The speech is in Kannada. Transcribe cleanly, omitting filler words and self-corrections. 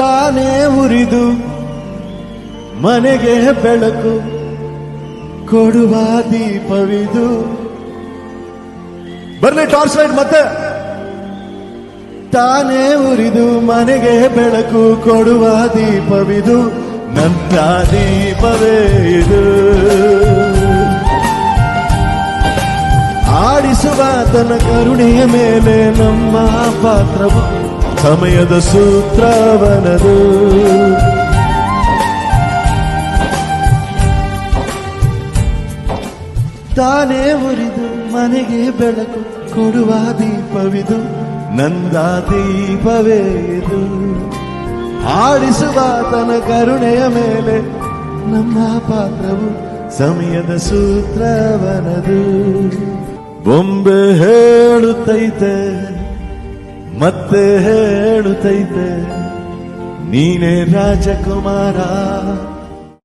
ತಾನೇ ಉರಿದು ಮನೆಗೆ ಬೆಳಕು ಕೊಡುವ ದೀಪವಿದು. ಬರ್ಲಿ ಟಾರ್ಚ್ ಲೈಟ್ ಮತ್ತೆ. ತಾನೇ ಉರಿದು ಮನೆಗೆ ಬೆಳಕು ಕೊಡುವ ದೀಪವಿದು, ನನ್ನ ದೀಪವೇ ಇದು. ಆಡಿಸುವ ತನ್ನ ಕರುಣೆಯ ಮೇಲೆ ನಮ್ಮ ಪಾತ್ರವು, ಸಮಯದ ಸೂತ್ರವನದು. ತಾನೇ ಉರಿದು ಮನೆಗೆ ಬೆಳಕು ಕೊಡುವ ದೀಪವಿದು, ನಂದ ದೀಪವೇ ಇದು. ಆಡಿಸುವ ತನ್ನ ಕರುಣೆಯ ಮೇಲೆ ನಮ್ಮ ಪಾತ್ರವು, ಸಮಯದ ಸೂತ್ರವನದು. ಬೊಂಬೆ ಹೇಳುತ್ತೈತೆ ಮತ್ತೆ ಹೇಳುತ್ತೈತೆ, ನೀನೇ ರಾಜಕುಮಾರ.